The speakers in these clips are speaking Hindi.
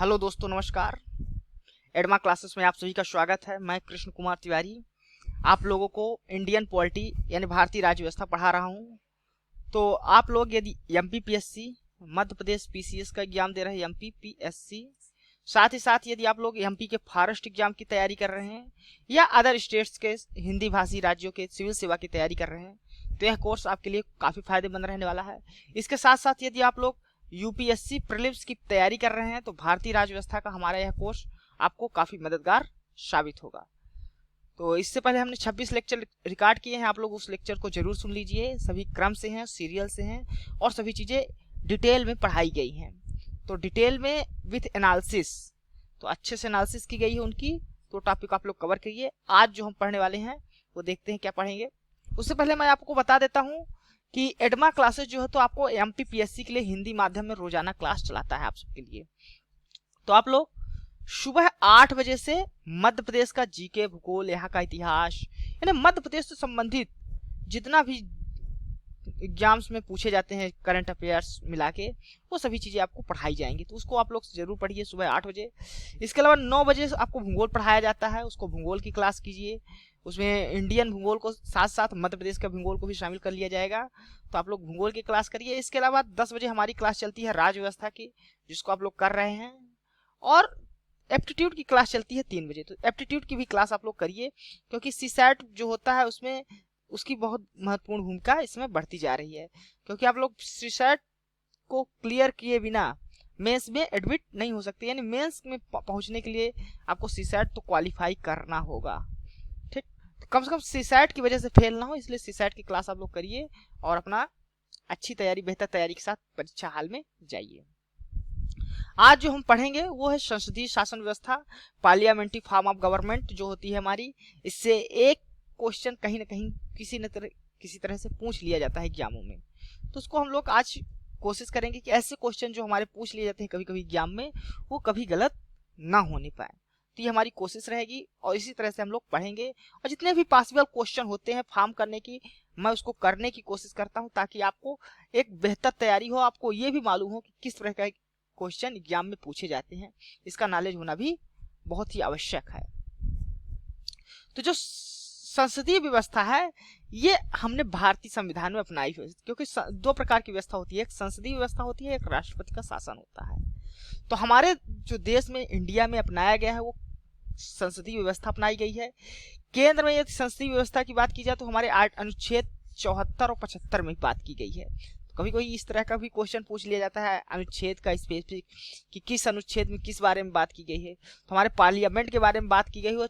हेलो दोस्तों, नमस्कार। एडमा क्लासेस में आप सभी का स्वागत है। मैं कृष्ण कुमार तिवारी आप लोगों को इंडियन पॉलिटी यानी भारतीय राज्य व्यवस्था पढ़ा रहा हूं। तो आप लोग यदि एमपीपीएससी मध्य प्रदेश पीसीएस का एग्जाम दे रहे हैं, एमपीपीएससी, साथ ही साथ यदि आप लोग एमपी के फॉरेस्ट एग्जाम की तैयारी कर रहे हैं या अदर स्टेट्स के हिंदी भाषी राज्यों के सिविल सेवा की तैयारी कर रहे हैं, तो यह कोर्स आपके लिए काफ़ी फायदेमंद रहने वाला है। इसके साथ साथ यदि आप लोग यूपीएससी प्रीलिम्स की तैयारी कर रहे हैं तो भारतीय राज्य व्यवस्था का हमारा यह कोर्स आपको काफ़ी मददगार साबित होगा। तो इससे पहले हमने 26 लेक्चर रिकॉर्ड किए हैं, आप लोग उस लेक्चर को जरूर सुन लीजिए। सभी क्रम से हैं, सीरियल से हैं और सभी चीज़ें डिटेल में पढ़ाई गई हैं। तो डिटेल में विथ एनालिसिस, तो अच्छे से एनालिसिस की गई है उनकी। तो टॉपिक आप लोग कवर करिए। आज जो हम पढ़ने वाले हैं वो देखते हैं क्या पढ़ेंगे। उससे पहले मैं आपको बता देता हूँ कि एडमा क्लासेस जो है तो आपको एमपीपीएससी के लिए हिंदी माध्यम में रोजाना क्लास चलाता है आप सबके लिए। तो आप लोग सुबह 8 बजे से मध्य प्रदेश का जीके, भूगोल, यहाँ का इतिहास, यानी मध्य प्रदेश से संबंधित जितना भी एग्जाम्स में पूछे जाते हैं करंट अफेयर्स मिला के, वो सभी चीज़ें आपको पढ़ाई जाएंगी। तो उसको आप लोग जरूर पढ़िए सुबह 8 बजे। इसके अलावा 9 बजे आपको भूगोल पढ़ाया जाता है, उसको भूगोल की क्लास कीजिए। उसमें इंडियन भूगोल को साथ साथ मध्य प्रदेश का भूगोल को भी शामिल कर लिया जाएगा, तो आप लोग भूगोल की क्लास करिए। इसके अलावा 10 बजे हमारी क्लास चलती है राज्य व्यवस्था की, जिसको आप लोग कर रहे हैं, और एप्टीट्यूड की क्लास चलती है 3 बजे। तो एप्टीट्यूड की भी क्लास आप लोग करिए, क्योंकि सीसैट जो होता है उसमें उसकी बहुत महत्वपूर्ण भूमिका इसमें बढ़ती जा रही है। क्योंकि आप लोग सीसैट को क्लियर किए बिना मेंस में एडमिट नहीं हो सकते, यानी मेंस में पहुंचने के लिए आपको सीसैट तो क्वालिफाई करना होगा। ठीक, तो कम से कम सीसैट की वजह से फेल ना हो, इसलिए सीसैट की क्लास आप लोग करिए और अपना अच्छी तैयारी, बेहतर तैयारी के साथ परीक्षा हाल में जाइए। आज जो हम पढ़ेंगे वो है संसदीय शासन व्यवस्था, पार्लियामेंट्री फॉर्म ऑफ गवर्नमेंट जो होती है हमारी। इससे एक क्वेश्चन कहीं ना कहीं किसी तरह से पूछ लिया जाता है एग्जामों में। तो उसको हम लोग आज कोशिश करेंगे कि ऐसे क्वेश्चन जो हमारे पूछ लिए जाते हैं कभी कभी एग्जाम में, वो कभी गलत ना होने पाए। तो ये हमारी कोशिश रहेगी और इसी तरह से हम लोग पढ़ेंगे। और जितने भी पॉसिबल क्वेश्चन होते हैं फॉर्म करने की, मैं उसको करने की कोशिश करता हूँ, ताकि आपको एक बेहतर तैयारी हो, आपको ये भी मालूम हो कि किस तरह का क्वेश्चन एग्जाम में पूछे जाते हैं। इसका नॉलेज होना भी बहुत ही आवश्यक है। तो जो संसदीय व्यवस्था है ये हमने भारतीय संविधान में अपनाई हुई, क्योंकि 2 प्रकार की व्यवस्था होती है, एक संसदीय व्यवस्था होती है, एक राष्ट्रपति का शासन होता है। तो हमारे जो देश में इंडिया में अपनाया गया है वो संसदीय व्यवस्था अपनाई गई है। केंद्र में यदि संसदीय व्यवस्था की बात की जाए तो हमारे अनुच्छेद 74 और 75 में बात की गई है। कभी कोई इस तरह का भी क्वेश्चन पूछ लिया जाता है अनुच्छेद का स्पेसिफिक, कि किस अनुच्छेद में किस बारे में बात की गई है। तो हमारे पार्लियामेंट के बारे में बात की गई है,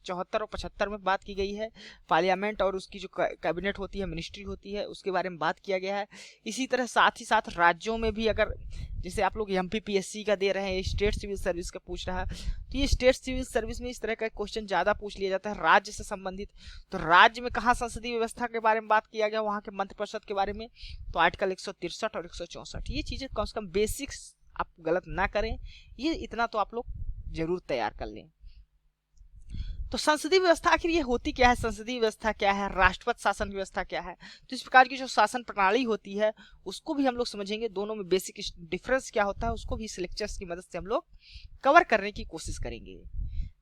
74 और 75 में बात की गई है। पार्लियामेंट और उसकी जो कैबिनेट होती है, मिनिस्ट्री होती है, उसके बारे में बात किया गया है। इसी तरह साथ ही साथ राज्यों में भी, अगर जैसे आप लोग एमपीपीएससी का दे रहे हैं, स्टेट सिविल सर्विस का पूछ रहा है, तो ये स्टेट सिविल सर्विस में इस तरह का क्वेश्चन ज़्यादा पूछ लिया जाता है राज्य से संबंधित। तो राज्य में कहाँ संसदीय व्यवस्था के बारे में बात किया गया, वहाँ के मंत्रिपरिषद के बारे में, तो आर्टिकल 163 और 164, ये चीज़ें कम से कम बेसिक्स आप गलत ना करें, ये इतना तो आप लोग जरूर तैयार कर लें। तो संसदीय व्यवस्था आखिर ये होती क्या है, संसदीय व्यवस्था क्या है, राष्ट्रपति शासन व्यवस्था क्या है। तो इस प्रकार की जो शासन प्रणाली होती है उसको भी हम लोग समझेंगे, दोनों में बेसिक डिफरेंस क्या होता है उसको भी इस लेक्चर्स की मदद से हम लोग कवर करने की कोशिश करेंगे।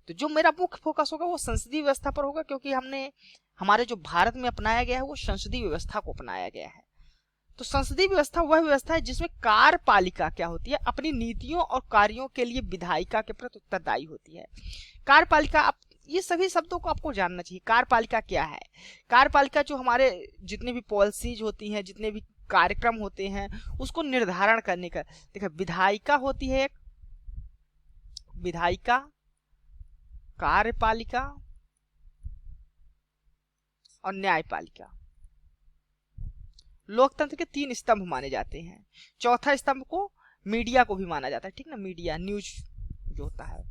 तो जो मेरा मुख्य फोकस होगा वो संसदीय व्यवस्था पर होगा, क्योंकि हमने हमारे जो भारत में अपनाया गया है वो संसदीय व्यवस्था को अपनाया गया है। तो संसदीय व्यवस्था वह व्यवस्था है जिसमें कार्यपालिका क्या होती है, अपनी नीतियों और कार्यों के लिए विधायिका के प्रति उत्तरदायी होती है। कार्यपालिका, ये सभी शब्दों को आपको जानना चाहिए। कार्यपालिका क्या है? कार्यपालिका जो हमारे जितने भी पॉलिसीज होती हैं, जितने भी कार्यक्रम होते हैं, उसको निर्धारण करने का, देखिए विधायिका होती है एक, विधायिका, कार्यपालिका और न्यायपालिका। लोकतंत्र के 3 स्तंभ माने जाते हैं। चौथा स्तंभ को मीडिया को भी माना जाता है, ठीक ना, मीडिया, न्यूज जो होता है,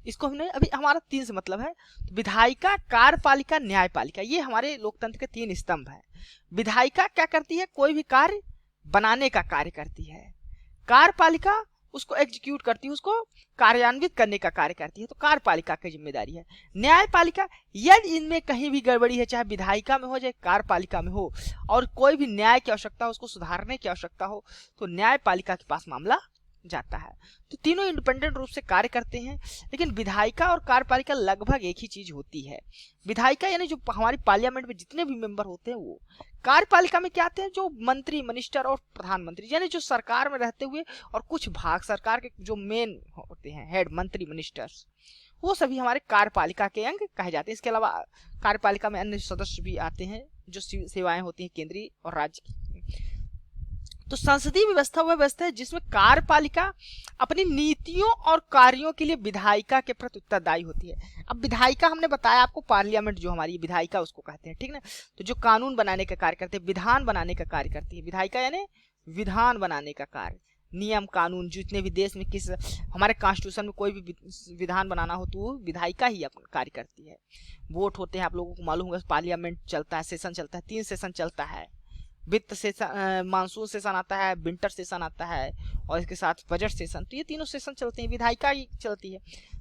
इसको हमने अभी, हमारा 3 से मतलब है। तो विधायिका, कार्यपालिका, न्यायपालिका, ये हमारे लोकतंत्र के 3 स्तंभ है। विधायिका क्या करती है, कोई भी कार्य बनाने का कार्य करती है। कार्यपालिका उसको एग्जीक्यूट करती है, उसको कार्यान्वित करने का कार्य करती है, तो कार्यपालिका की जिम्मेदारी है। न्यायपालिका, यदि इनमें कहीं भी गड़बड़ी है, चाहे विधायिका में हो चाहे कार्यपालिका में हो, और कोई भी न्याय की आवश्यकता हो, उसको सुधारने की आवश्यकता हो, तो न्यायपालिका के पास मामला जाता है। तो तीनों इंडिपेंडेंट रूप से कार्य करते हैं, लेकिन विधायिका और कार्यपालिका लगभग एक ही चीज होती है। विधायिका यानी जो हमारी पार्लियामेंट में जितने भी मेंबर होते हैं वो, कार्यपालिका में क्या आते हैं जो मंत्री, मिनिस्टर और प्रधानमंत्री, यानी जो सरकार में रहते हुए और कुछ भाग सरकार के जो मेन होते हैं, हेड, मंत्री, मिनिस्टर्स, वो सभी हमारे कार्यपालिका के अंग कहे जाते हैं। इसके अलावा कार्यपालिका में अन्य सदस्य भी आते हैं जो सेवाएं होती हैं केंद्रीय और राज्य की। तो संसदीय व्यवस्था वह व्यवस्था है जिसमें कार्यपालिका अपनी नीतियों और कार्यों के लिए विधायिका के प्रति उत्तरदायी होती है। अब विधायिका हमने बताया आपको, पार्लियामेंट जो हमारी विधायिका उसको कहते हैं, ठीक ना। तो जो कानून बनाने का कार्य करते हैं, विधान बनाने का कार्य करती है विधायिका, यानी विधान बनाने का कार्य, नियम कानून, जितने भी देश में किस हमारे कॉन्स्टिट्यूशन में कोई भी विधान बनाना हो तो वो विधायिका ही अपना कार्य करती है। वोट होते हैं, आप लोगों को मालूम होगा, पार्लियामेंट चलता है, सेशन चलता है, 3 सेशन चलता है। वित्त सेशन, मानसून सेशन आता है, विंटर सेशन आता है और इसके साथ बजट सेशन, तो ये तीनों सेशन चलते हैं, विधायिका ही चलती है।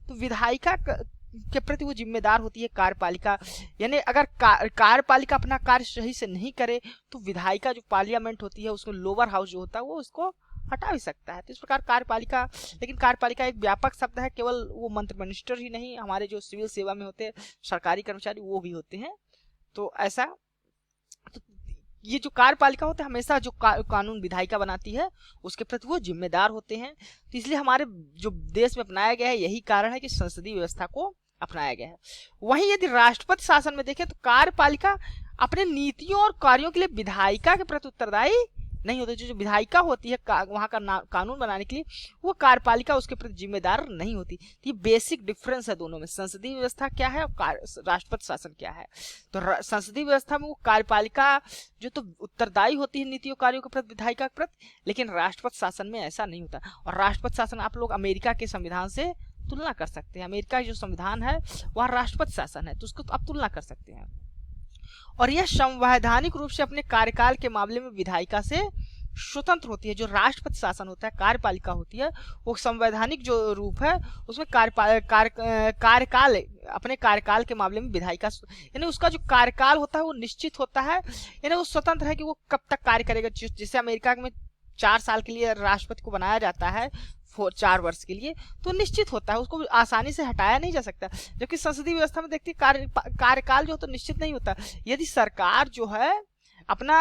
तो विधायिका के प्रति वो जिम्मेदार होती है कार्यपालिका, यानी अगर कार्यपालिका अपना कार्य सही से नहीं करे तो विधायिका जो पार्लियामेंट होती है उसमें लोअर हाउस जो होता है वो उसको हटा भी सकता है। तो इस प्रकार कार्यपालिका, लेकिन कार्यपालिका एक व्यापक शब्द है, केवल वो मंत्री, मिनिस्टर ही नहीं, हमारे जो सिविल सेवा में होते हैं सरकारी कर्मचारी वो भी होते हैं। तो ऐसा, तो ये जो कार्यपालिका होते हैं हमेशा जो कानून विधायिका बनाती है उसके प्रति वो जिम्मेदार होते हैं। तो इसलिए हमारे जो देश में अपनाया गया है यही कारण है कि संसदीय व्यवस्था को अपनाया गया है। वहीं यदि राष्ट्रपति शासन में देखें तो कार्यपालिका अपने नीतियों और कार्यों के लिए विधायिका के प्रति उत्तरदायी नहीं होते। जो विधायिका होती है वहां का कानून बनाने के लिए, वो कार्यपालिका उसके प्रति जिम्मेदार नहीं होती। तो ये बेसिक डिफरेंस है दोनों में, संसदीय व्यवस्था क्या है और राष्ट्रपति शासन क्या है। तो संसदीय व्यवस्था में वो कार्यपालिका जो तो उत्तरदायी होती है नीतियों कार्यों के प्रति विधायिका के प्रति, लेकिन राष्ट्रपति शासन में ऐसा नहीं होता। और राष्ट्रपति शासन आप लोग अमेरिका के संविधान से तुलना कर सकते हैं। अमेरिका का जो संविधान है वह राष्ट्रपति शासन है, तो उसको आप तुलना कर सकते हैं। और यह संवैधानिक रूप से अपने कार्यकाल के मामले में विधायिका से स्वतंत्र होती है। जो राष्ट्रपति शासन होता है, कार्यपालिका होती है, वो संवैधानिक जो रूप है उसमें कार्यकाल अपने कार्यकाल के मामले में विधायिका, यानी उसका जो कार्यकाल होता है वो निश्चित होता है, यानी वो स्वतंत्र है कि वो कब तक कार्य करेगा। जैसे अमेरिका में 4 साल के लिए राष्ट्रपति को बनाया जाता है, 4 वर्ष के लिए, तो निश्चित होता है, उसको आसानी से हटाया नहीं जा सकता। जबकि संसदीय व्यवस्था में देखते कार्यकाल जो तो निश्चित नहीं होता। यदि सरकार जो है अपना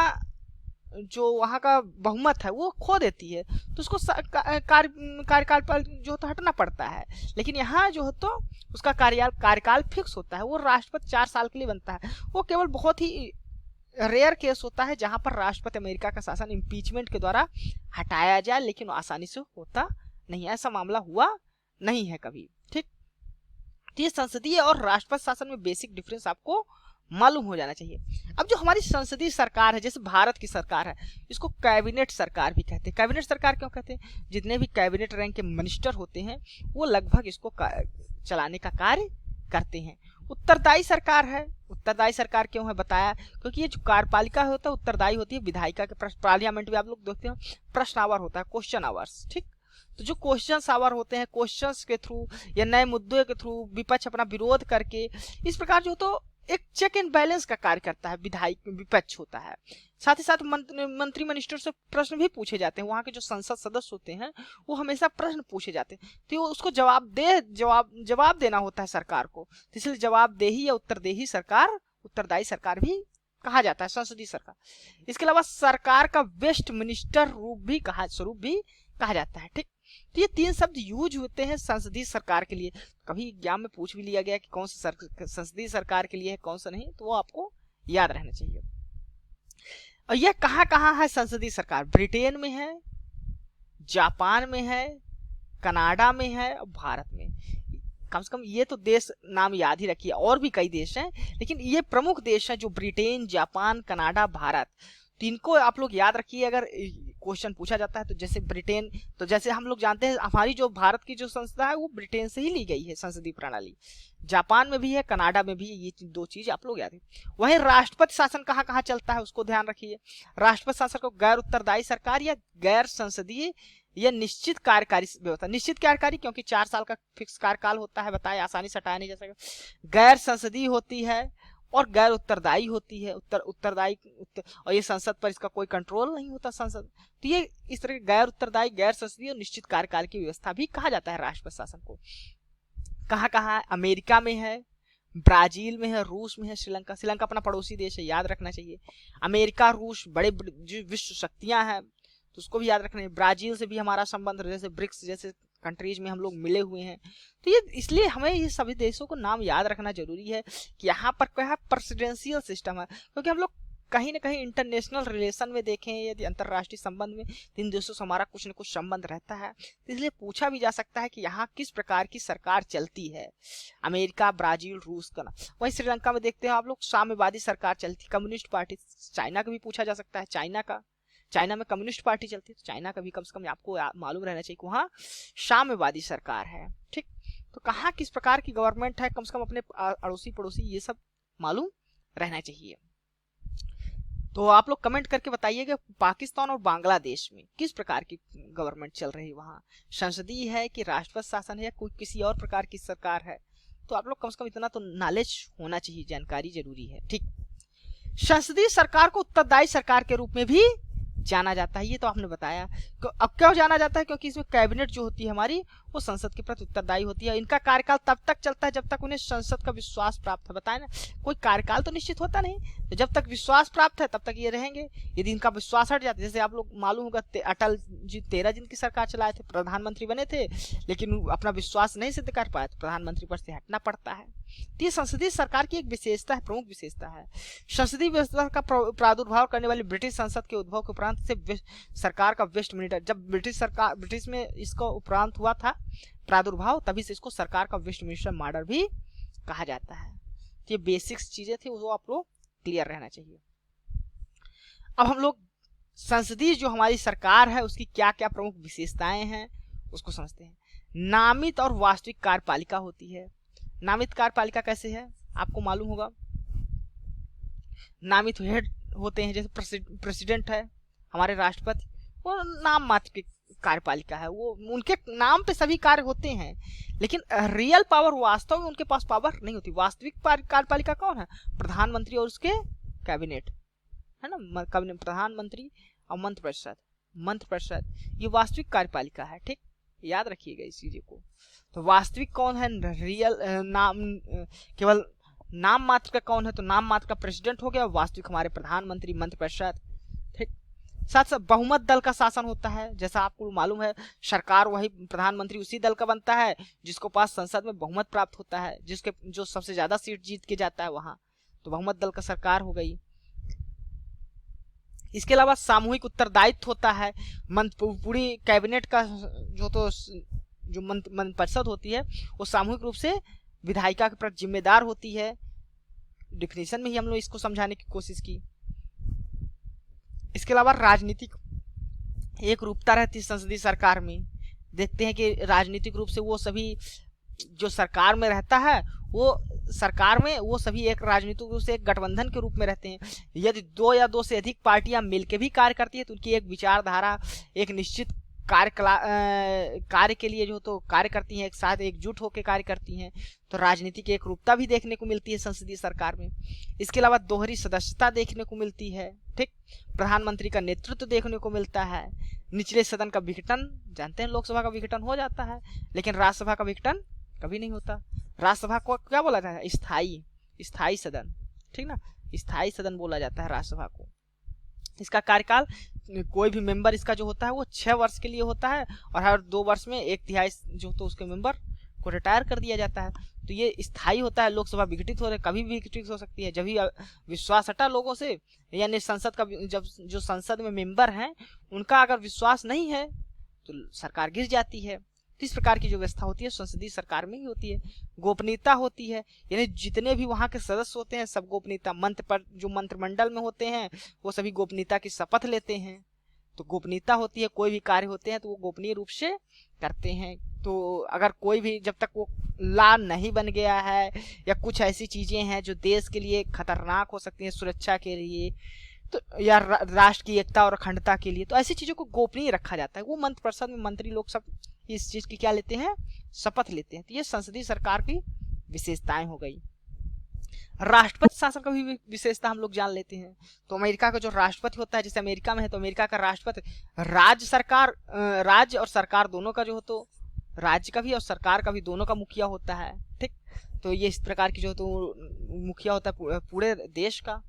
जो वहाँ का बहुमत है वो खो देती है तो उसको कार्यकाल पर जो तो हटना पड़ता है। लेकिन यहाँ जो है तो उसका कार्यकाल फिक्स होता है, वो राष्ट्रपति 4 साल के लिए बनता है। वो केवल बहुत ही रेयर केस होता है जहां पर राष्ट्रपति अमेरिका का शासन इम्पीचमेंट के द्वारा हटाया जाए, लेकिन आसानी से होता नहीं, ऐसा मामला हुआ नहीं है कभी, ठीक। तो ये संसदीय और राष्ट्रपति शासन में बेसिक डिफरेंस आपको मालूम हो जाना चाहिए। अब जो हमारी संसदीय सरकार है, जैसे भारत की सरकार है, इसको कैबिनेट सरकार भी कहते हैं। कैबिनेट सरकार क्यों कहते हैं? जितने भी कैबिनेट रैंक के मिनिस्टर होते हैं वो लगभग इसको चलाने का कार्य करते हैं। उत्तरदायी सरकार है। उत्तरदायी सरकार क्यों है बताया, क्योंकि ये जो कार्यपालिका होता है उत्तरदायी होती है विधायिका के। पार्लियामेंट में आप लोग देखते हो प्रश्न आवर होता है, क्वेश्चन आवर्स, ठीक। तो जो क्वेश्चन आवर होते हैं, क्वेश्चंस के थ्रू या नए मुद्दों के थ्रू विपक्ष अपना विरोध करके, इस प्रकार जो तो एक चेक एंड बैलेंस का कार्य करता है विपक्ष होता है। साथ ही साथ मंत्री मिनिस्टर से प्रश्न भी पूछे जाते हैं। वहाँ के जो संसद सदस्य होते हैं वो हमेशा प्रश्न पूछे जाते हैं, तो उसको जवाब देना होता है सरकार को। तो इसलिए जवाबदेही या उत्तरदेही सरकार, उत्तरदायी सरकार भी कहा जाता है संसदीय सरकार। इसके अलावा सरकार का वेस्ट मिनिस्टर स्वरूप भी कहा जाता है, ठीक। तो ये 3 शब्द यूज होते हैं संसदीय सरकार के लिए। कभी एग्जाम में पूछ भी लिया गया कि कौन सा संसदीय सरकार के लिए है, कौन सा नहीं, तो वो आपको याद रहना चाहिए। और यह कहाँ है संसदीय सरकार? ब्रिटेन में है, जापान में है, कनाडा में है और भारत में। कम से कम ये तो देश नाम याद ही रखिए, और भी कई देश हैं, लेकिन ये प्रमुख देश हैं जो ब्रिटेन, जापान, कनाडा, भारत, तो इनको आप लोग याद रखिए। अगर क्वेश्चन पूछा जाता है तो जैसे ब्रिटेन, तो जैसे हम लोग जानते हैं हमारी जो भारत की जो संस्था है वो ब्रिटेन से ही ली गई है संसदीय प्रणाली। जापान में भी है, कनाडा में भी है, ये 2 चीज आप लोग याद रखिए। वहीं राष्ट्रपति शासन कहाँ चलता है उसको ध्यान रखिए। राष्ट्रपति शासन को गैर उत्तरदायी सरकार या गैर संसदीय या निश्चित कार्यकारी व्यवस्था, निश्चित कार्यकारी क्योंकि 4 साल का फिक्स कार्यकाल होता है, बताए आसानी से हटाया नहीं जा सकेगा। गैर संसदीय होती है और गैर उत्तरदायी होती है। और ये संसद पर इसका कोई कंट्रोल नहीं होता संसद। तो ये इस तरह के गैर उत्तरदायी, गैर संसदीय और निश्चित कार्यकाल की व्यवस्था भी कहा जाता है राष्ट्रपति शासन को। कहाँ कहाँ है? अमेरिका में है, ब्राजील में है, रूस में है, श्रीलंका। श्रीलंका अपना पड़ोसी देश है, याद रखना चाहिए। अमेरिका, रूस बड़े जो विश्व शक्तियां हैं, तो उसको भी याद रखना है। ब्राजील से भी हमारा संबंध, जैसे ब्रिक्स जैसे कंट्रीज में हम लोग मिले हुए हैं। तो ये इसलिए हमें ये सभी देशों को नाम याद रखना जरूरी है कि यहाँ पर क्या है, प्रेसिडेंशियल सिस्टम है। क्योंकि हम लोग कहीं ना कहीं इंटरनेशनल रिलेशन में देखें, यदि अंतर्राष्ट्रीय संबंध में, इन देशों से हमारा कुछ न कुछ संबंध रहता है। तो इसलिए पूछा भी जा सकता है कि यहाँ किस प्रकार की सरकार चलती है। अमेरिका, ब्राजील, रूस का ना। वहीं श्रीलंका में देखते हैं आप लोग, साम्यवादी सरकार चलती, कम्युनिस्ट पार्टी। चाइना का भी पूछा जा सकता है, चाइना में कम्युनिस्ट पार्टी चलती है। तो चाइना का भी कम से कम आपको मालूम रहना चाहिए कि वहाँ साम्यवादी सरकार है। ठीक, तो कहाँ किस प्रकार की गवर्नमेंट है, कम से कम अपने अड़ोसी पड़ोसी ये सब मालूम रहना चाहिए। तो आप लोग कमेंट करके बताइएगा पाकिस्तान और बांग्लादेश में किस प्रकार की गवर्नमेंट चल रही है, वहाँ संसदीय है कि राष्ट्रपति शासन है या कोई किसी और प्रकार की सरकार है। तो आप लोग कम से कम इतना तो नॉलेज होना चाहिए, जानकारी जरूरी है। ठीक, संसदीय सरकार को उत्तरदायी सरकार के रूप में भी जाना जाता है, ये तो आपने बताया। अब क्यों जाना जाता है? क्योंकि इसमें कैबिनेट जो होती है हमारी, वो संसद के प्रति उत्तरदायी होती है। इनका कार्यकाल तब तक चलता है जब तक उन्हें संसद का विश्वास प्राप्त है। बताए ना, कोई कार्यकाल तो निश्चित होता नहीं, तो जब तक विश्वास प्राप्त है तब तक ये रहेंगे। यदि इनका विश्वास हट जाता है, जैसे आप लोग मालूम होगा अटल जी 13 दिन की सरकार चलाए थे, प्रधानमंत्री बने थे, लेकिन अपना विश्वास नहीं सिद्ध कर पाए तो प्रधानमंत्री पद से हटना पड़ता है। तो ये संसदीय सरकार की एक विशेषता है, प्रमुख विशेषता है। संसदीय व्यवस्था का प्रादुर्भाव करने वाली ब्रिटिश संसद के उद्भव के उपरांत से सरकार का वेस्टमिनिस्टर, जब ब्रिटिश में इसका उपरांत हुआ था प्रादुर्भाव, तभी से इसको सरकार का वेस्टमिनिस्टर मॉडल भी कहा जाता है। तो ये बेसिक्स चीजें थी, वो आप लोग क्लियर रहना चाहिए। अब हम लोग संसदीय जो हमारी सरकार है उसकी क्या क्या प्रमुख विशेषताएं हैं उसको समझते हैं। नामित और वास्तविक कार्यपालिका होती है। नामित कार्यपालिका कैसे है आपको मालूम होगा। नामित हेड होते हैं, जैसे प्रेसिडेंट है हमारे राष्ट्रपति, वो नाम मात्र की कार्यपालिका है, वो उनके नाम पे सभी कार्य होते हैं, लेकिन रियल पावर, वास्तव में उनके पास पावर नहीं होती। वास्तविक कार्यपालिका कौन है? प्रधानमंत्री और उसके कैबिनेट है ना, प्रधानमंत्री और मंत्रिपरिषद, ये वास्तविक कार्यपालिका है। ठीक, याद रखिएगा इस चीज को। तो वास्तविक कौन है? रियल नाम, केवल नाम मात्र का कौन है? तो नाम मात्र का प्रेसिडेंट हो गया, वास्तविक हमारे प्रधानमंत्री, मंत्रिपरिषद। ठीक, साथ साथ बहुमत दल का शासन होता है। जैसा आपको मालूम है, सरकार वही, प्रधानमंत्री उसी दल का बनता है जिसको पास संसद में बहुमत प्राप्त होता है, जो सबसे ज्यादा सीट जीत के जाता है वहां, तो बहुमत दल का सरकार हो गई। इसके अलावा सामूहिक उत्तरदायित्व होता है। पूरी कैबिनेट का जो मंत्रिपरिषद परिषद होती है वो सामूहिक रूप से विधायिका के प्रति जिम्मेदार होती है। डिफिनेशन में ही हम लोग इसको समझाने की कोशिश की। इसके अलावा राजनीतिक एक रूपता रहती है संसदीय सरकार में। देखते हैं कि राजनीतिक रूप से वो सभी जो सरकार में रहता है, वो सरकार में वो सभी एक राजनीतिक रूप से एक गठबंधन के रूप में रहते हैं। यदि 2 या 2 से अधिक पार्टियां मिलकर भी कार्य करती है तो उनकी एक विचारधारा, एक निश्चित कार्य के लिए जो तो कार्य करती हैं, एक साथ एकजुट होकर कार्य करती हैं। तो राजनीति की एक रूपता भी देखने को मिलती है संसदीय सरकार में। इसके अलावा दोहरी सदस्यता देखने को मिलती है। ठीक, प्रधानमंत्री का नेतृत्व देखने को मिलता है। निचले सदन का विघटन, जानते हैं लोकसभा का विघटन हो जाता है, लेकिन राज्यसभा का विघटन कभी नहीं होता। राज्यसभा को क्या बोला जाता है? स्थायी सदन। ठीक ना, स्थायी सदन बोला जाता है राज्यसभा को। इसका कार्यकाल, कोई भी मेंबर इसका जो होता है वो 6 वर्ष के लिए होता है, और हर 2 वर्ष में 1/3 जो तो उसके मेंबर को रिटायर कर दिया जाता है। तो ये स्थायी होता है। लोकसभा विघटित हो रहे, कभी भी विघटित हो सकती है। जब भी विश्वास हटा लोगों से, यानी संसद का, जब जो संसद में मेंबर हैं उनका अगर विश्वास नहीं है तो सरकार गिर जाती है। तो इस प्रकार की जो व्यवस्था होती है संसदीय सरकार में ही होती है। गोपनीयता होती है, यानी जितने भी वहां के सदस्य होते हैं सब गोपनीयता, जो मंत्रिमंडल में होते हैं वो सभी गोपनीयता की शपथ लेते हैं। तो गोपनीयता होती है, कोई भी कार्य होते हैं तो वो गोपनीय रूप से करते हैं। तो अगर कोई भी, जब तक वो लॉ नहीं बन गया है या कुछ ऐसी चीजें हैं जो देश के लिए खतरनाक हो सकती हैं, सुरक्षा के लिए, तो या राष्ट्र की एकता और अखंडता के लिए, तो ऐसी चीजों को गोपनीय रखा जाता है। वो मंत्रिपरिषद में मंत्री लोग सब इस चीज की क्या लेते हैं? शपथ लेते हैं। तो ये संसदीय सरकार की विशेषताएं हो गई। राष्ट्रपति शासन का भी विशेषता हम लोग जान लेते हैं। तो अमेरिका का जो राष्ट्रपति होता है, जैसे अमेरिका में है तो अमेरिका का राष्ट्रपति राज्य सरकार, राज्य और सरकार दोनों का जो हो, तो राज्य का भी और सरकार का भी दोनों का मुखिया होता है। ठीक, तो ये इस प्रकार की जो तो मुखिया होता है पूरे देश का।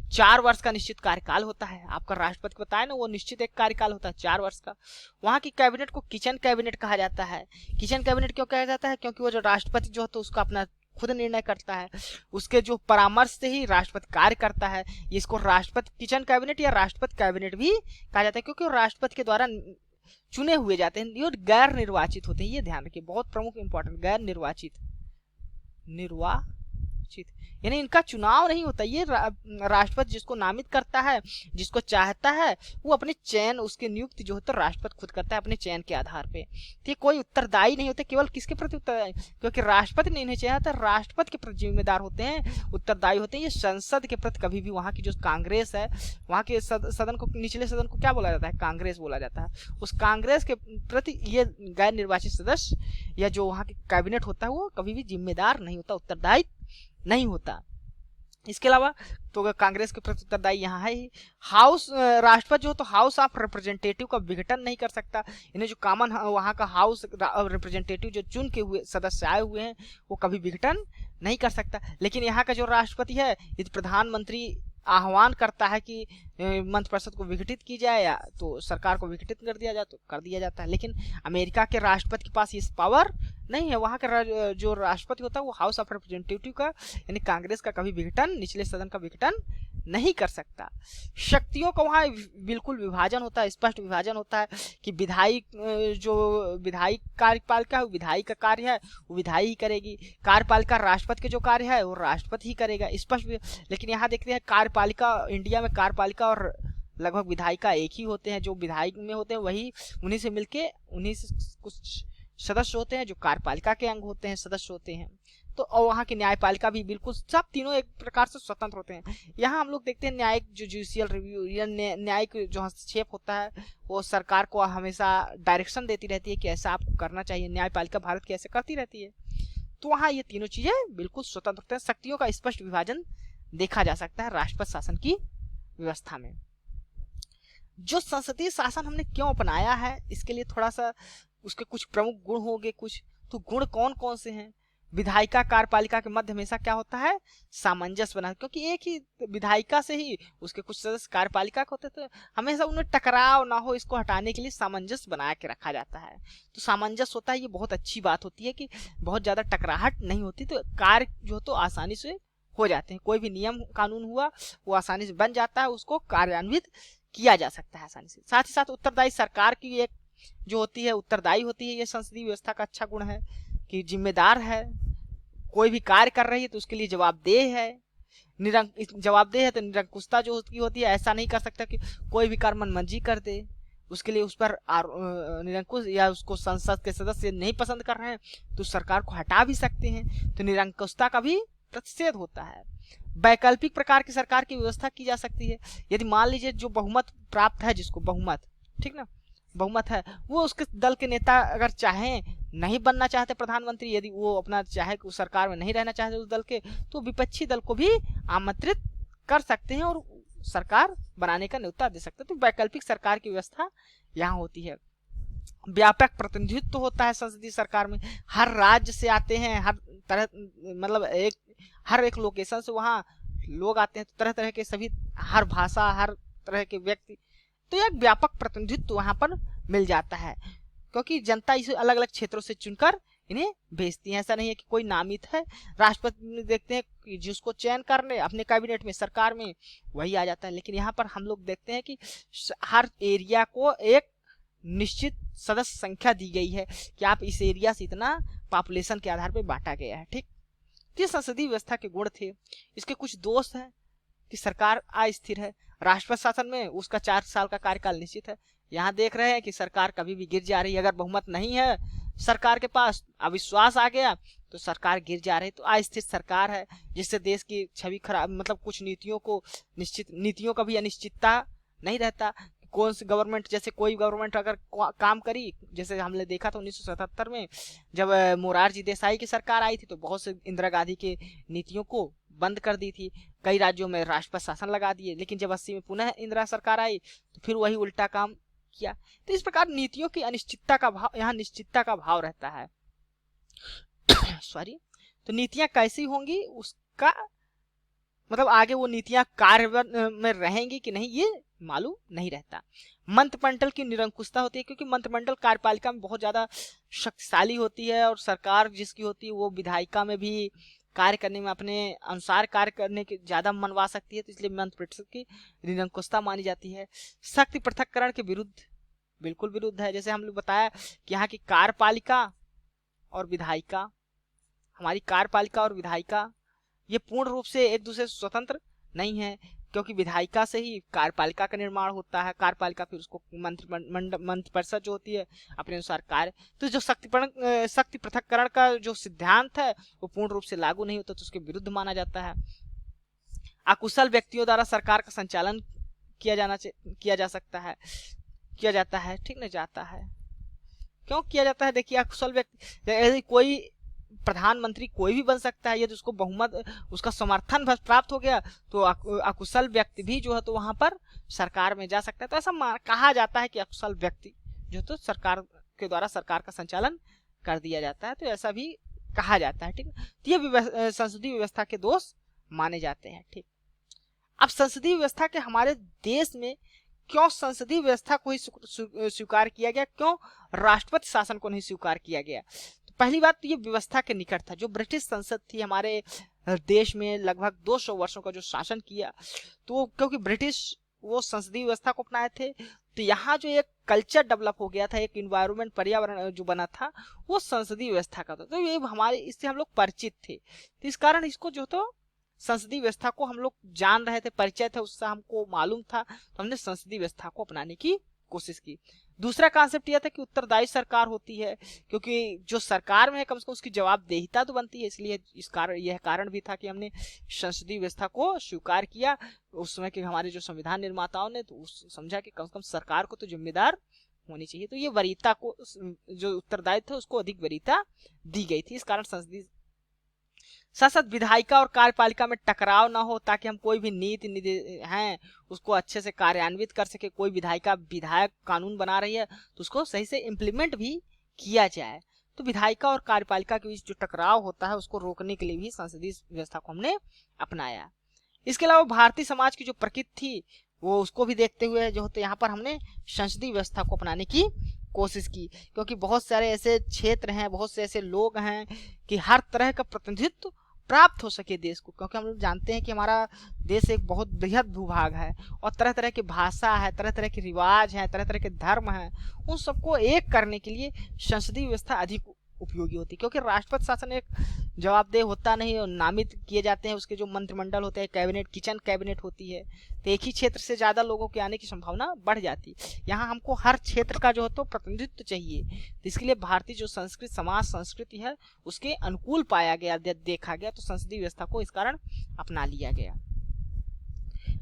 4 वर्ष का निश्चित कार्यकाल होता है। आपका राष्ट्रपति को बताया ना, वो निश्चित एक कार्यकाल होता है 4 वर्ष का। वहाँ की कैबिनेट को किचन कैबिनेट कहा जाता है। किचन कैबिनेट क्यों कहा जाता है? क्योंकि वो जो राष्ट्रपति जो है तो उसका अपना खुद निर्णय करता है, उसके जो परामर्श से ही राष्ट्रपति कार्य करता है। इसको राष्ट्रपति किचन कैबिनेट या राष्ट्रपति कैबिनेट भी कहा जाता है, क्योंकि वो राष्ट्रपति के द्वारा चुने हुए जाते हैं, ये गैर निर्वाचित होते हैं। ये ध्यान रखिए, बहुत प्रमुख इंपॉर्टेंट, गैर निर्वाचित, यानी इनका चुनाव नहीं होता। ये राष्ट्रपति जिसको नामित करता है, जिसको चाहता है, वो अपने चयन, उसके नियुक्ति जो होता है राष्ट्रपति खुद करता है अपने चयन के आधार पे। तो कोई उत्तरदायी नहीं होते, केवल किसके प्रति उत्तरदायी? क्योंकि राष्ट्रपति ने इन्हें चाहता है, राष्ट्रपति के प्रति जिम्मेदार होते हैं, उत्तरदायी होते हैं। ये संसद के प्रति कभी भी, वहाँ की जो कांग्रेस है, वहाँ के सदन को, निचले सदन को क्या बोला जाता है? कांग्रेस बोला जाता है। उस कांग्रेस के प्रति ये गैर निर्वाचित सदस्य या जो वहाँ के कैबिनेट होता है वो कभी भी जिम्मेदार नहीं होता, उत्तरदायी नहीं होता। इसके अलावा तो कांग्रेस के प्रति उत्तरदायी यहाँ है ही। हाउस, राष्ट्रपति जो तो हाउस ऑफ रिप्रेजेंटेटिव का विघटन नहीं कर सकता। इन्हें जो कॉमन वहाँ का हाउस रिप्रेजेंटेटिव जो चुन के हुए सदस्य आए हुए हैं, वो कभी विघटन नहीं कर सकता। लेकिन यहाँ का जो राष्ट्रपति है, यदि प्रधानमंत्री आह्वान करता है कि मंत्रिपरिषद को विघटित की जाए या तो सरकार को विघटित कर दिया जाए, तो कर दिया जाता है। लेकिन अमेरिका के राष्ट्रपति के पास इस पावर नहीं है। वहाँ का जो राष्ट्रपति होता है वो हाउस ऑफ रिप्रेजेंटेटिव का, यानी कांग्रेस का कभी विघटन, निचले सदन का विघटन नहीं कर सकता। शक्तियों का वहाँ बिल्कुल विभाजन होता है, स्पष्ट विभाजन होता है कि विधायी जो विधायी कार्यपालिका है, विधायी का कार्य है वो विधायी ही करेगी, कार्यपालिका राष्ट्रपति के जो कार्य है वो राष्ट्रपति ही करेगा, स्पष्ट। लेकिन यहाँ देखते हैं कार्यपालिका, इंडिया में कार्यपालिका और लगभग विधायिका एक ही होते हैं। जो विधायी में होते हैं वही उन्हीं से मिलके, उन्हीं से कुछ सदस्य होते हैं जो कार्यपालिका के अंग होते हैं, सदस्य होते हैं। तो और वहाँ की न्यायपालिका भी बिल्कुल, सब तीनों एक प्रकार से स्वतंत्र होते हैं। यहाँ हम लोग देखते हैं न्यायिक जो जुडिशियल रिव्यू या न्यायिक जो हस्तक्षेप होता है, वो सरकार को हमेशा डायरेक्शन देती रहती है कि ऐसा आपको करना चाहिए। न्यायपालिका भारत की ऐसे करती रहती है। तो वहाँ ये तीनों चीजें बिल्कुल स्वतंत्र होते हैं। शक्तियों का स्पष्ट विभाजन देखा जा सकता है राष्ट्रपति शासन की व्यवस्था में। जो संसदीय शासन हमने क्यों अपनाया है, इसके लिए थोड़ा सा उसके कुछ प्रमुख गुण होंगे। कुछ तो गुण कौन कौन से हैं? विधायिका कार्यपालिका के मध्य हमेशा क्या होता है? सामंजस्य बना, क्योंकि एक ही विधायिका से ही उसके कुछ सदस्य कार्यपालिका के होते, तो हमेशा उनमें टकराव ना हो, इसको हटाने के लिए सामंजस्य बना के रखा जाता है। तो सामंजस्य होता है, ये बहुत अच्छी बात होती है कि बहुत ज्यादा टकराहट नहीं होती, तो कार्य जो तो आसानी से हो जाते हैं। कोई भी नियम कानून हुआ वो आसानी से बन जाता है, उसको कार्यान्वित किया जा सकता है आसानी से। साथ ही साथ उत्तरदायी सरकार की एक जो होती है, उत्तरदायी होती है। ये संसदीय व्यवस्था का अच्छा गुण है कि जिम्मेदार है, कोई भी कार्य कर रही है तो उसके लिए जवाबदेह है। जवाबदेह है तो निरंकुशता जो उसकी होती है, ऐसा नहीं कर सकता कि कोई भी कार्य मनमर्जी कर दे, उसके लिए उस पर निरंकुश, या उसको संसद के सदस्य नहीं पसंद कर रहे हैं तो सरकार को हटा भी सकते हैं। तो निरंकुशता का भी प्रतिषेध होता है। वैकल्पिक प्रकार की सरकार की व्यवस्था की जा सकती है। यदि मान लीजिए जो बहुमत प्राप्त है, जिसको बहुमत, ठीक ना, बहुमत है, वो उसके दल के नेता अगर चाहें, नहीं बनना चाहते प्रधानमंत्री, यदि वो अपना चाहे उस सरकार में नहीं रहना चाहते उस दल के, तो विपक्षी दल को भी आमंत्रित कर सकते हैं और सरकार बनाने का न्योता दे सकते हैं। तो वैकल्पिक सरकार की व्यवस्था यहाँ होती है। व्यापक प्रतिनिधित्व होता है संसदीय सरकार में। हर राज्य से आते हैं, हर तरह, मतलब हर एक लोकेशन से वहाँ लोग आते हैं, तो तरह तरह के सभी, हर भाषा, हर तरह के व्यक्ति, तो एक व्यापक प्रतिनिधित्व वहां पर मिल जाता है, क्योंकि जनता इसे अलग अलग क्षेत्रों से चुनकर इन्हें भेजती है। ऐसा नहीं है कि कोई नामित है। राष्ट्रपति देखते हैं कि जिसको चयन करने अपने कैबिनेट में, सरकार में, वही आ जाता है। लेकिन यहाँ पर हम लोग देखते हैं कि हर एरिया को एक निश्चित सदस्य संख्या दी गई है कि आप इस एरिया से इतना पॉपुलेशन के आधार पर बांटा गया है। ठीक, ये संसदीय व्यवस्था के गुण थे। इसके कुछ दोष हैं कि सरकार अस्थिर है। राष्ट्रपति शासन में उसका 4 साल का कार्यकाल निश्चित है। यहाँ देख रहे हैं कि सरकार कभी भी गिर जा रही है। अगर बहुमत नहीं है सरकार के पास, अविश्वास आ गया तो सरकार गिर जा रही है। तो अस्थिर सरकार है, जिससे देश की छवि खराब, मतलब कुछ नीतियों का भी अनिश्चितता नहीं रहता। कौन सी गवर्नमेंट, जैसे कोई गवर्नमेंट अगर काम करी, जैसे हमने देखा था 1977 में जब मोरारजी देसाई की सरकार आई थी, तो बहुत से इंदिरा गांधी के नीतियों को बंद कर दी थी, कई राज्यों में राष्ट्रपति शासन लगा दिए, लेकिन जब 80 में पुनः इंदिरा सरकार आई तो फिर वही उल्टा काम किया। तो इस प्रकार नीतियों की अनिश्चितता का भाव, यहाँ निश्चितता का भाव रहता है। सॉरी, तो नीतियां कैसी होंगी उसका मतलब आगे वो नीतियां कार्य में रहेंगी कि नहीं ये मालूम नहीं रहता। मंत्रिमंडल की निरंकुशता होती है, क्योंकि मंत्रिमंडल कार्यपालिका में बहुत ज्यादा शक्तिशाली होती है और सरकार जिसकी होती है वो विधायिका में भी कार्य करने में अपने अनुसार कार्य करने के ज्यादा मनवा सकती है, तो इसलिए मंत्रिपरिषद की निरंकुशता मानी जाती है। शक्ति पृथक्करण के विरुद्ध, बिल्कुल विरुद्ध है। जैसे हम लोग बताया कि यहाँ की कार्यपालिका और विधायिका, हमारी कार्यपालिका और विधायिका ये पूर्ण रूप से एक दूसरे से स्वतंत्र नहीं है, क्योंकि विधायिका से ही कार्यपालिका का निर्माण होता है, कार्यपालिका फिर उसको मंत्रिपरिषद जो होती है अपने अनुसार कार्य। तो जो शक्ति पृथक्करण का जो सिद्धांत है वो पूर्ण रूप से लागू नहीं होता, तो उसके विरुद्ध माना जाता है। अकुशल व्यक्तियों द्वारा सरकार का संचालन किया जाता है, ठीक नहीं जाता है। क्यों किया जाता है? देखिए, अकुशल व्यक्ति, कोई प्रधानमंत्री कोई भी बन सकता है, यदि उसको बहुमत, उसका समर्थन प्राप्त हो गया तो अकुशल व्यक्ति भी जो है तो वहां पर सरकार में जा सकता है। तो ऐसा कहा जाता है कि अकुशल व्यक्ति जो तो सरकार के द्वारा सरकार का संचालन कर दिया जाता है, तो ऐसा भी कहा जाता है, ठीक। तो ये संसदीय व्यवस्था के दोष माने जाते हैं, ठीक। अब संसदीय व्यवस्था के हमारे देश में क्यों संसदीय व्यवस्था को ही स्वीकार किया गया, क्यों राष्ट्रपति शासन को नहीं स्वीकार किया गया? तो पहली बात तो ये व्यवस्था के निकट था। जो ब्रिटिश संसद थी हमारे देश में लगभग 200 वर्षों का जो शासन किया, तो क्योंकि ब्रिटिश वो संसदीय व्यवस्था को अपनाए थे, तो यहाँ जो एक कल्चर डेवलप हो गया था, एक इन्वायरमेंट, पर्यावरण जो बना था वो संसदीय व्यवस्था का था। तो ये हमारे, इससे हम लोग परिचित थे, तो इस कारण इसको जो तो संसदीय व्यवस्था को हम लोग जान रहे थे, परिचय था, उससे हमको मालूम था, तो हमने संसदीय व्यवस्था को अपनाने की कोशिश की। दूसरा कॉन्सेप्ट यह था कि उत्तरदायी सरकार होती है, क्योंकि जो सरकार में है कम से कम उसकी जवाबदेहिता तो बनती है, इसलिए यह कारण भी था कि हमने संसदीय व्यवस्था को स्वीकार किया। उस समय के हमारे जो संविधान निर्माताओं ने तो समझा कि कम से कम सरकार को तो जिम्मेदार होनी चाहिए, तो ये वरीयता को, जो उत्तरदायित्व था उसको अधिक वरीयता दी गई थी। इस कारण संसदीय साथ विधायिका और कार्यपालिका में टकराव ना हो, ताकि हम कोई भी नीति हैं उसको अच्छे से कार्यान्वित कर सके। कोई विधायक कानून बना रही है तो उसको सही से इम्प्लीमेंट भी किया जाए। तो विधायिका और कार्यपालिका के बीच जो टकराव होता है उसको रोकने के लिए भी संसदीय व्यवस्था को हमने अपनाया। इसके अलावा भारतीय समाज की जो प्रकृति थी वो उसको भी देखते हुए जो होते यहाँ पर हमने संसदीय व्यवस्था को अपनाने की कोशिश की, क्योंकि बहुत सारे ऐसे क्षेत्र हैं, बहुत से ऐसे लोग हैं कि हर तरह का प्रतिनिधित्व प्राप्त हो सके देश को, क्योंकि हम लोग जानते हैं कि हमारा देश एक बहुत बृहद भूभाग है और तरह तरह की भाषा है, तरह तरह के रिवाज हैं, तरह तरह के धर्म हैं। उन सबको एक करने के लिए संसदीय व्यवस्था अधिक उपयोगी होती है, क्योंकि राष्ट्रपति शासन एक जवाबदेह होता नहीं और नामित किए जाते हैं उसके जो मंत्रिमंडल होते हैं, कैबिनेट, किचन कैबिनेट होती है, तो एक ही क्षेत्र से ज्यादा लोगों के आने की संभावना बढ़ जाती है। यहाँ हमको हर क्षेत्र का जो है तो प्रतिनिधित्व चाहिए, तो इसके लिए भारतीय जो समाज संस्कृति है उसके अनुकूल पाया गया, देखा गया, तो संसदीय व्यवस्था को इस कारण अपना लिया गया।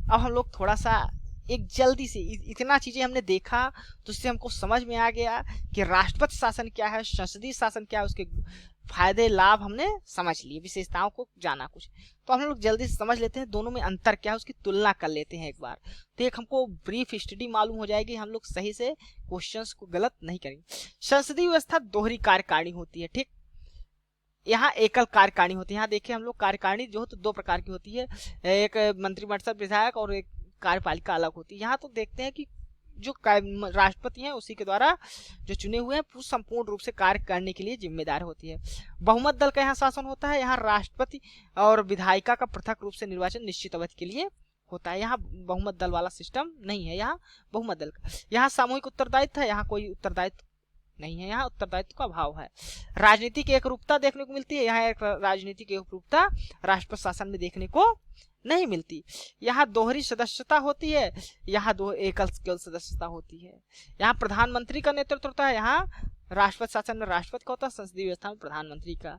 अब हम लोग थोड़ा सा एक जल्दी से इतना चीजें हमने देखा तो उससे हमको समझ में आ गया कि राष्ट्रपति शासन क्या है, संसदीय शासन क्या है, उसके फायदे लाभ हमने समझ लिए, विशेषताओं को जाना कुछ। तो हम लोग जल्दी से समझ लेते हैं दोनों में अंतर क्या है, उसकी तुलना कर लेते हैं एक बार, तो एक हमको ब्रीफ स्टडी मालूम हो जाएगी, हम लोग सही से क्वेश्चंस को गलत नहीं करेंगे। संसदीय व्यवस्था दोहरी कार्यकारिणी होती है, ठीक। यहाँ एकल कार्यकारिणी होती है। यहाँ देखिए हम लोग कार्यकारिणी जो है तो दो प्रकार की होती है, एक मंत्रिपरिषद विधायक और एक कार्यपालिका अलग होती है। यहाँ तो देखते हैं कि जो राष्ट्रपति हैं उसी के द्वारा जो चुने हुए हैं संपूर्ण रूप से कार्य करने के लिए जिम्मेदार होती है। बहुमत दल का यहाँ शासन होता है। यहाँ राष्ट्रपति और विधायिका का पृथक रूप से निर्वाचन निश्चित अवधि के लिए होता है। यहाँ बहुमत दल वाला सिस्टम नहीं है, यहाँ बहुमत दल का। यहाँ सामूहिक उत्तरदायित्व है, यहाँ कोई उत्तरदायित्व नहीं है, यहाँ उत्तरदायित्व का अभाव है। राजनीतिक एकरूपता देखने को मिलती है, यहाँ एक राजनीतिक एकरूपता राष्ट्रपति शासन में देखने को नहीं मिलती। यहाँ दोहरी सदस्यता होती है, यहाँ दो एकल सदस्यता होती है। यहाँ प्रधानमंत्री का नेतृत्व होता है, यहाँ राष्ट्रपति शासन में राष्ट्रपति का होता है, संसदीय व्यवस्था में प्रधानमंत्री का।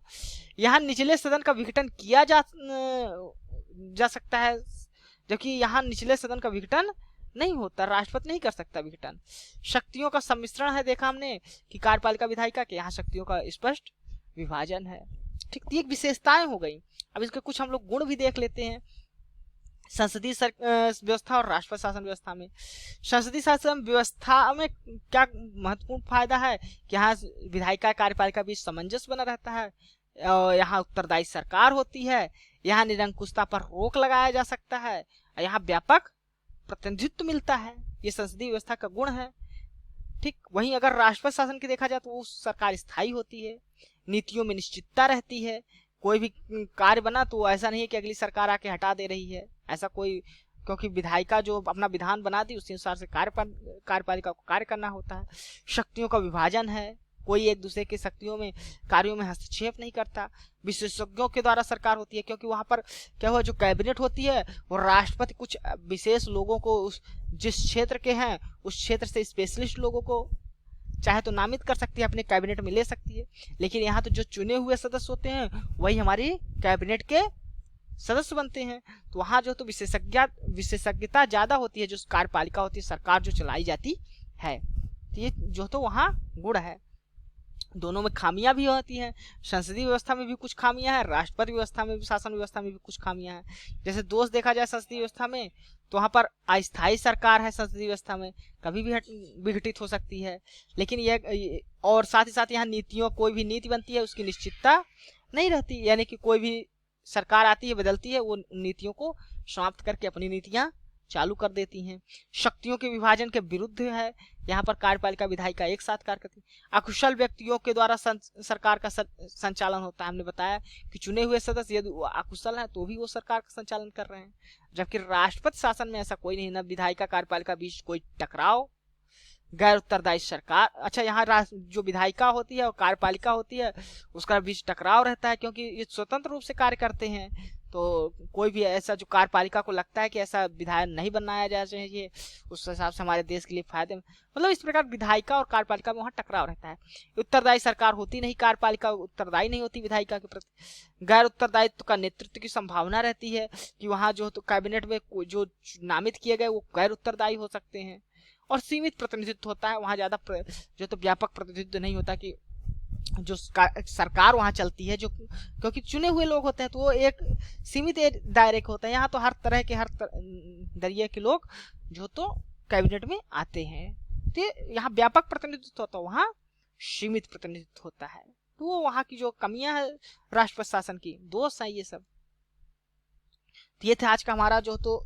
यहाँ निचले सदन का विघटन किया जा सकता है, जबकि यहाँ निचले सदन का विघटन नहीं होता, राष्ट्रपति नहीं कर सकता विघटन। शक्तियों का सम्मिश्रण है, देखा हमने कि कार्यपालिका विधायिका के, यहाँ शक्तियों का स्पष्ट विभाजन है। ठीक, ये विशेषताएं हो गई। अब इसके कुछ हम लोग गुण भी देख लेते हैं संसदीय व्यवस्था और राष्ट्रपति शासन व्यवस्था में। संसदीय शासन व्यवस्था में क्या महत्वपूर्ण फायदा है कि यहाँ विधायिका कार्यपालिका बीच सामंजस्य बना रहता है, यहाँ उत्तरदायी सरकार होती है, यहाँ निरंकुशता पर रोक लगाया जा सकता है, यहाँ व्यापक प्रतिनिधित्व मिलता है। ये संसदीय व्यवस्था का गुण है। ठीक, वहीं अगर राष्ट्रपति शासन की देखा जाए तो वो सरकार स्थायी होती है, नीतियों में निश्चितता रहती है, कोई भी कार्य बना तो ऐसा नहीं है कि अगली सरकार आके हटा दे रही है, ऐसा कोई, क्योंकि विधायिका जो अपना विधान बना दी उसी अनुसार से कार्यपालिका को कार्य करना होता है। शक्तियों का विभाजन है, कोई एक दूसरे की शक्तियों में कार्यों में हस्तक्षेप नहीं करता। विशेषज्ञों के द्वारा सरकार होती है, क्योंकि वहां पर क्या हुआ, जो कैबिनेट होती है वो राष्ट्रपति कुछ विशेष लोगों को उस जिस क्षेत्र के हैं उस क्षेत्र से स्पेशलिस्ट लोगों को चाहे तो नामित कर सकती है, अपने कैबिनेट में ले सकती है। लेकिन यहाँ तो जो चुने हुए सदस्य होते हैं वही हमारी कैबिनेट के सदस्य बनते हैं। तो वहाँ जो तो विशेषज्ञता ज्यादा होती है, जो कार्यपालिका होती है, सरकार जो चलाई जाती है। तो ये जो तो वहाँ गुण है। दोनों में खामियां भी होती हैं। संसदीय व्यवस्था में भी कुछ खामियां हैं, राष्ट्रपति व्यवस्था में भी, शासन व्यवस्था में भी कुछ खामियां हैं। जैसे दोष देखा जाए संसदीय व्यवस्था में तो वहां पर अस्थायी सरकार है, संसदीय व्यवस्था में कभी भी विघटित हो सकती है। लेकिन यह और साथ ही साथ यहाँ नीतियों, कोई भी नीति बनती है उसकी निश्चितता नहीं रहती, यानी कि कोई भी सरकार आती है बदलती है, वो नीतियों को समाप्त करके अपनी नीतियां चालू कर देती हैं। शक्तियों के विभाजन के विरुद्ध है, यहाँ पर कार्यपालिका विधायिका एक साथ कार्य करती है। अकुशल व्यक्तियों के द्वारा सरकार का संचालन होता है। हमने बताया कि चुने हुए सदस्य यदि अकुशल हैं तो भी वो सरकार का संचालन कर रहे हैं, जबकि राष्ट्रपति शासन में ऐसा कोई नहीं, न विधायिका कार्यपालिका बीच कोई टकराव, गैर उत्तरदायी सरकार। अच्छा, यहाँ जो विधायिका होती है और कार्यपालिका होती है उसका बीच टकराव रहता है, क्योंकि ये स्वतंत्र रूप से कार्य करते हैं। तो कोई भी ऐसा जो कार्यपालिका को लगता है कि ऐसा विधायक नहीं बनाया जाना चाहिए, उस हिसाब से हमारे देश के लिए फायदे, मतलब इस प्रकार विधायिका और कार्यपालिका में वहाँ टकराव रहता है। उत्तरदायी सरकार होती नहीं, कार्यपालिका उत्तरदायी नहीं होती विधायिका के प्रति। गैर उत्तरदायित्व का नेतृत्व की संभावना रहती है कि वहाँ जो तो कैबिनेट में जो नामित किए गए वो गैर उत्तरदायी हो सकते हैं। और सीमित प्रतिनिधित्व होता है, वहाँ ज्यादा जो तो व्यापक प्रतिनिधित्व नहीं होता कि जो सरकार वहां चलती है, जो क्योंकि चुने हुए लोग होते हैं तो वो एक सीमित दायरे के होते हैं। यहाँ तो हर तरह के दरिया के लोग जो तो कैबिनेट में आते हैं, तो यहाँ व्यापक प्रतिनिधित्व होता है, वहाँ सीमित प्रतिनिधित्व होता है। तो वो वहाँ की जो कमियां है राष्ट्रपति शासन की, दोष है ये सब। तो ये थे आज का हमारा जो तो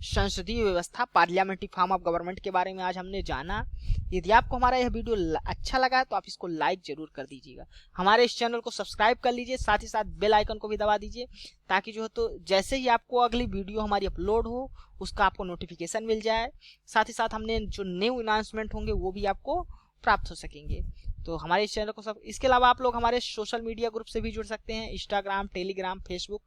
संसदीय व्यवस्था, पार्लियामेंट्री फॉर्म ऑफ गवर्नमेंट के बारे में आज हमने जाना। यदि आपको हमारा यह वीडियो अच्छा लगा है तो आप इसको लाइक जरूर कर दीजिएगा, हमारे इस चैनल को सब्सक्राइब कर लीजिए, साथ ही साथ बेल आइकन को भी दबा दीजिए, ताकि जो है तो जैसे ही आपको अगली वीडियो हमारी अपलोड हो उसका आपको नोटिफिकेशन मिल जाए। साथ ही साथ हमने जो न्यू अनाउंसमेंट होंगे वो भी आपको प्राप्त हो सकेंगे। तो हमारे इस चैनल को सब, इसके अलावा आप लोग हमारे सोशल मीडिया ग्रुप से भी जुड़ सकते हैं, इंस्टाग्राम, टेलीग्राम, फेसबुक,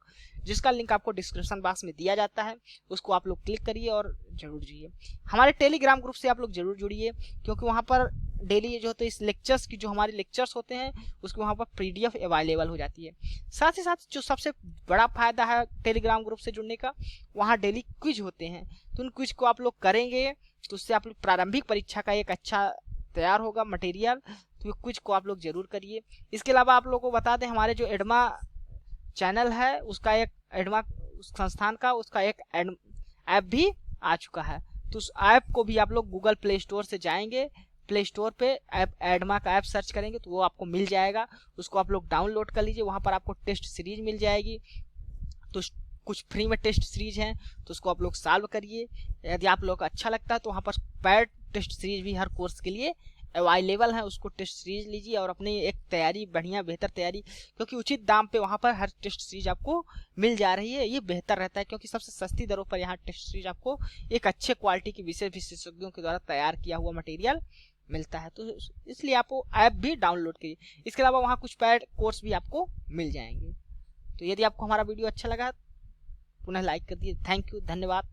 जिसका लिंक आपको डिस्क्रिप्शन बॉक्स में दिया जाता है, उसको आप लोग क्लिक करिए और जरूर जुड़िए। हमारे टेलीग्राम ग्रुप से आप लोग जरूर जुड़िए, क्योंकि वहाँ पर डेली जो होते हैं इस लेक्चर्स की, जो हमारे लेक्चर्स होते हैं उसकी वहाँ पर PDF अवेलेबल हो जाती है। साथ ही साथ जो सबसे बड़ा फायदा है टेलीग्राम ग्रुप से जुड़ने का, वहाँ डेली क्विज होते हैं, तो उन क्विज को आप लोग करेंगे तो उससे आप लोग प्रारंभिक परीक्षा का एक अच्छा तैयार होगा मटेरियल, तो क्विज को आप लोग जरूर करिए। इसके अलावा आप लोगों को बता दें, हमारे जो एडमा चैनल है उसका एक एडमा संस्थान का उसका एक ऐप भी आ चुका है, तो उस ऐप को भी आप लोग गूगल प्ले स्टोर से जाएंगे, प्ले स्टोर पे ऐप एडमा का ऐप सर्च करेंगे तो वो आपको मिल जाएगा, उसको आप लोग डाउनलोड कर लीजिए। वहाँ पर आपको टेस्ट सीरीज मिल जाएगी, तो कुछ फ्री में टेस्ट सीरीज हैं तो उसको आप लोग सॉल्व करिए। यदि आप लोग को अच्छा लगता है तो वहाँ पर पैड टेस्ट सीरीज भी हर कोर्स के लिए अवेलेबल है, उसको टेस्ट सीरीज लीजिए और अपनी एक तैयारी, बढ़िया बेहतर तैयारी, क्योंकि उचित दाम पे वहाँ पर हर टेस्ट सीरीज आपको मिल जा रही है। ये बेहतर रहता है क्योंकि सबसे सस्ती दरों पर यहाँ टेस्ट सीरीज आपको एक अच्छे क्वालिटी की विशेषज्ञों के द्वारा तैयार किया हुआ मटेरियल मिलता है, तो इसलिए आपको ऐप भी डाउनलोड करिए। इसके अलावा वहाँ कुछ पैड कोर्स भी आपको मिल जाएंगे। तो यदि आपको हमारा वीडियो अच्छा लगा पुनः लाइक कर दिए। थैंक यू, धन्यवाद।